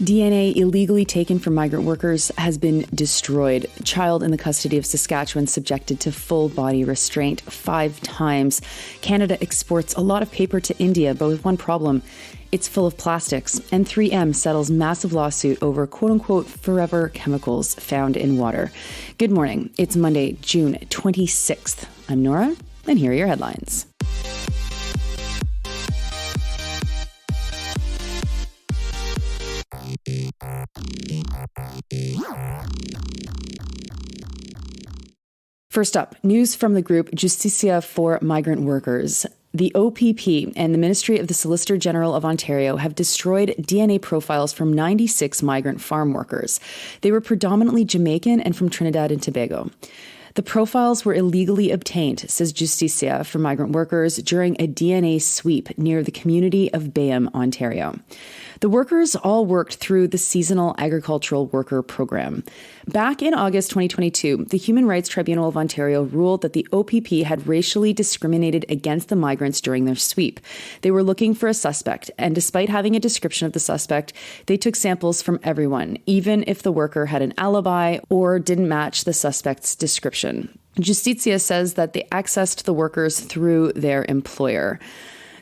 DNA illegally taken from migrant workers has been destroyed. Child in the custody of Saskatchewan subjected to full-body restraint 5 times. Canada exports a lot of paper to India, but with one problem. It's full of plastics. And 3M settles massive lawsuit over quote-unquote forever chemicals found in water. Good morning. It's Monday, June 26th. I'm Nora, and here are your headlines. First up, news from the group Justicia for Migrant Workers. The OPP and the Ministry of the Solicitor General of Ontario have destroyed DNA profiles from 96 migrant farm workers. They were predominantly Jamaican and from Trinidad and Tobago. The profiles were illegally obtained, says Justicia for Migrant Workers, during a DNA sweep near the community of Bayham, Ontario. The workers all worked through the Seasonal Agricultural Worker Program. Back in August 2022, the Human Rights Tribunal of Ontario ruled that the OPP had racially discriminated against the migrants during their sweep. They were looking for a suspect, and despite having a description of the suspect, they took samples from everyone, even if the worker had an alibi or didn't match the suspect's description. Justicia says that they accessed the workers through their employer.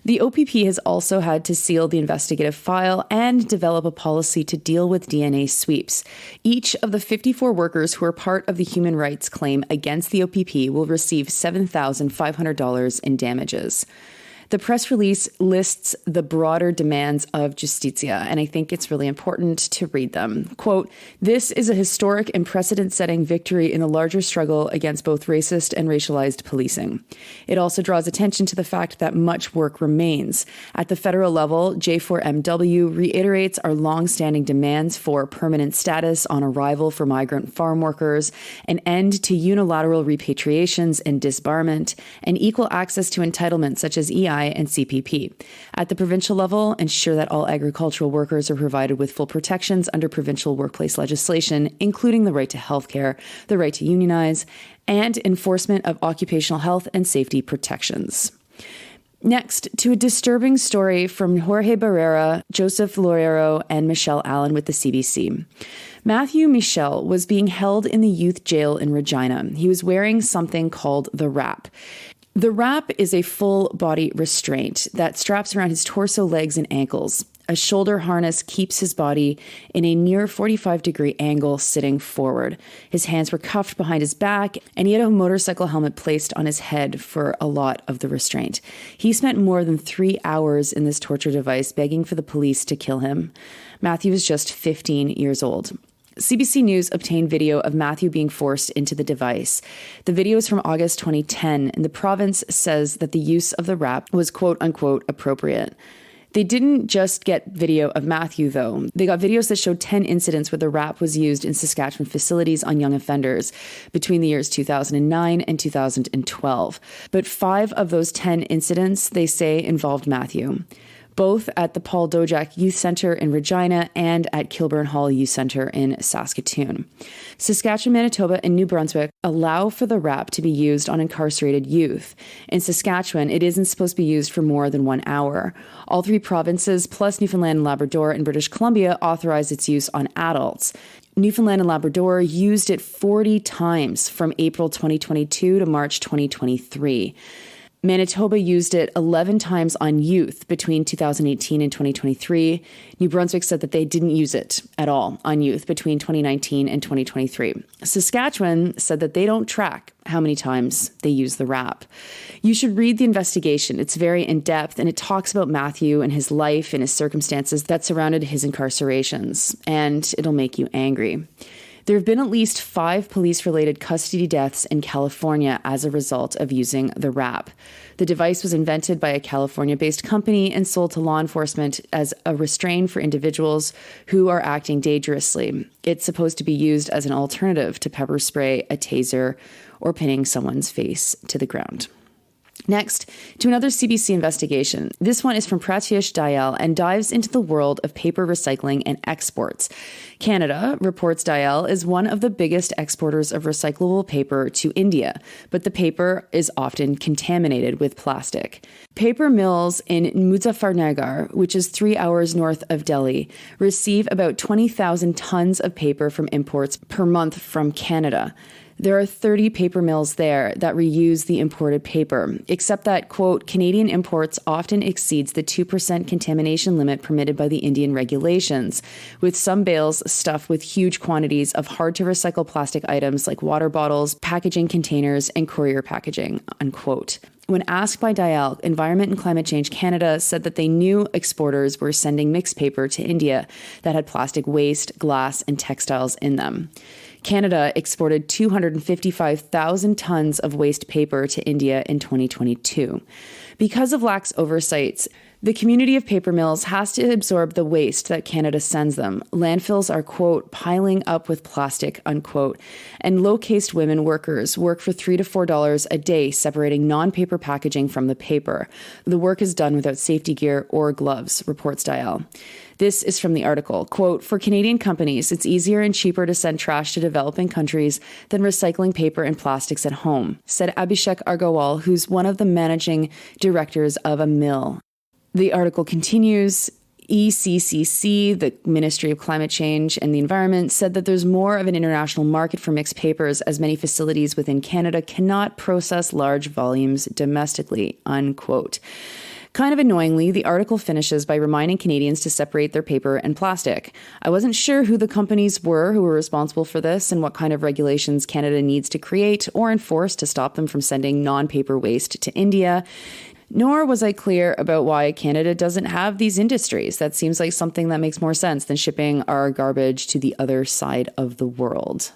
The OPP has also had to seal the investigative file and develop a policy to deal with DNA sweeps. Each of the 54 workers who are part of the human rights claim against the OPP will receive $7,500 in damages. The press release lists the broader demands of Justicia, and I think it's really important to read them. Quote, "This is a historic and precedent-setting victory in the larger struggle against both racist and racialized policing. It also draws attention to the fact that much work remains. At the federal level, J4MW reiterates our long-standing demands for permanent status on arrival for migrant farm workers, an end to unilateral repatriations and disbarment, and equal access to entitlements such as EI and CPP. At the provincial level, ensure that all agricultural workers are provided with full protections under provincial workplace legislation, including the right to health care, the right to unionize, and enforcement of occupational health and safety protections." Next, to a disturbing story from Jorge Barrera, Joseph Loreiro, and Michelle Allen with the CBC. Matthew Michel was being held in the youth jail in Regina. He was wearing something called the wrap. The wrap is a full-body restraint that straps around his torso, legs, and ankles. A shoulder harness keeps his body in a near 45-degree angle sitting forward. His hands were cuffed behind his back, and he had a motorcycle helmet placed on his head for a lot of the restraint. He spent more than 3 hours in this torture device, begging for the police to kill him. Matthew was just 15 years old. CBC News obtained video of Matthew being forced into the device. The video is from August 2010, and the province says that the use of the wrap was quote-unquote appropriate. They didn't just get video of Matthew, though. They got videos that showed 10 incidents where the wrap was used in Saskatchewan facilities on young offenders between the years 2009 and 2012. But 5 of those 10 incidents, they say, involved Matthew, both at the Paul Dojak Youth Centre in Regina and at Kilburn Hall Youth Centre in Saskatoon. Saskatchewan, Manitoba, and New Brunswick allow for the wrap to be used on incarcerated youth. In Saskatchewan, it isn't supposed to be used for more than 1 hour. All 3 provinces, plus Newfoundland and Labrador and British Columbia, authorize its use on adults. Newfoundland and Labrador used it 40 times from April 2022 to March 2023. Manitoba used it 11 times on youth between 2018 and 2023. New Brunswick said that they didn't use it at all on youth between 2019 and 2023. Saskatchewan said that they don't track how many times they use the wrap. You should read the investigation. It's very in-depth, and it talks about Matthew and his life and his circumstances that surrounded his incarcerations, and it'll make you angry. There have been at least 5 police-related custody deaths in California as a result of using the wrap. The device was invented by a California-based company and sold to law enforcement as a restraint for individuals who are acting dangerously. It's supposed to be used as an alternative to pepper spray, a taser, or pinning someone's face to the ground. Next, to another CBC investigation. This one is from Pratyush Dayal and dives into the world of paper recycling and exports. Canada, reports Dayal, is one of the biggest exporters of recyclable paper to India, but the paper is often contaminated with plastic. Paper mills in Muzaffarnagar, which is 3 hours north of Delhi, receive about 20,000 tons of paper from imports per month from Canada. There are 30 paper mills there that reuse the imported paper, except that, quote, Canadian imports often exceeds the 2% contamination limit permitted by the Indian regulations, with some bales stuffed with huge quantities of hard-to-recycle plastic items like water bottles, packaging containers, and courier packaging, unquote. When asked by Dayal, Environment and Climate Change Canada said that they knew exporters were sending mixed paper to India that had plastic waste, glass, and textiles in them. Canada exported 255,000 tons of waste paper to India in 2022. Because of lax oversights, the community of paper mills has to absorb the waste that Canada sends them. Landfills are, quote, piling up with plastic, unquote, and low-caste women workers work for $3 to $4 a day separating non-paper packaging from the paper. The work is done without safety gear or gloves, reports Dayal. This is from the article. Quote, for Canadian companies, it's easier and cheaper to send trash to developing countries than recycling paper and plastics at home, said Abhishek Argawal, who's one of the managing directors of a mill. The article continues. ECCC, the Ministry of Climate Change and the Environment, said that there's more of an international market for mixed papers as many facilities within Canada cannot process large volumes domestically, unquote. Kind of annoyingly, the article finishes by reminding Canadians to separate their paper and plastic. I wasn't sure who the companies were who were responsible for this and what kind of regulations Canada needs to create or enforce to stop them from sending non-paper waste to India. Nor was I clear about why Canada doesn't have these industries. That seems like something that makes more sense than shipping our garbage to the other side of the world.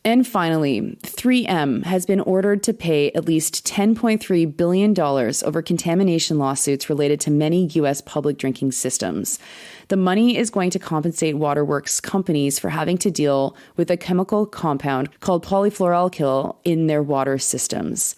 And finally, 3M has been ordered to pay at least $10.3 billion over contamination lawsuits related to many U.S. public drinking systems. The money is going to compensate waterworks companies for having to deal with a chemical compound called polyfluoroalkyl in their water systems.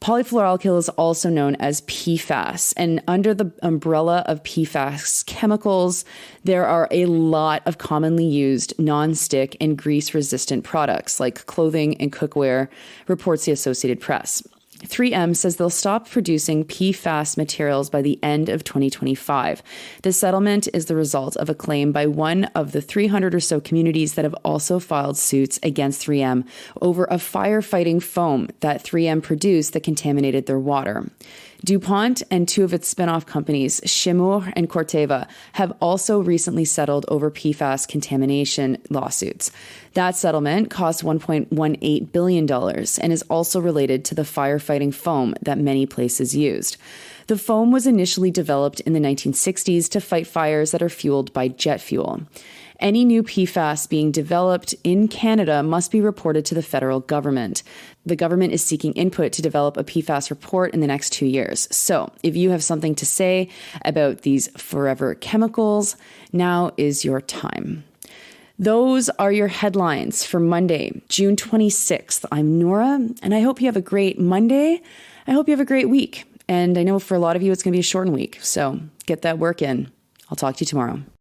Polyfluoroalkyl is also known as PFAS, and under the umbrella of PFAS chemicals, there are a lot of commonly used non-stick and grease-resistant products like clothing and cookware, reports the Associated Press. 3M says they'll stop producing PFAS materials by the end of 2025. The settlement is the result of a claim by one of the 300 or so communities that have also filed suits against 3M over a firefighting foam that 3M produced that contaminated their water. DuPont and two of its spin-off companies, Chemours and Corteva, have also recently settled over PFAS contamination lawsuits. That settlement cost $1.18 billion and is also related to the firefighting foam that many places used. The foam was initially developed in the 1960s to fight fires that are fueled by jet fuel. Any new PFAS being developed in Canada must be reported to the federal government. The government is seeking input to develop a PFAS report in the next 2 years. So if you have something to say about these forever chemicals, now is your time. Those are your headlines for Monday, June 26th. I'm Nora, and I hope you have a great Monday. I hope you have a great week. And I know for a lot of you, it's going to be a shortened week. So get that work in. I'll talk to you tomorrow.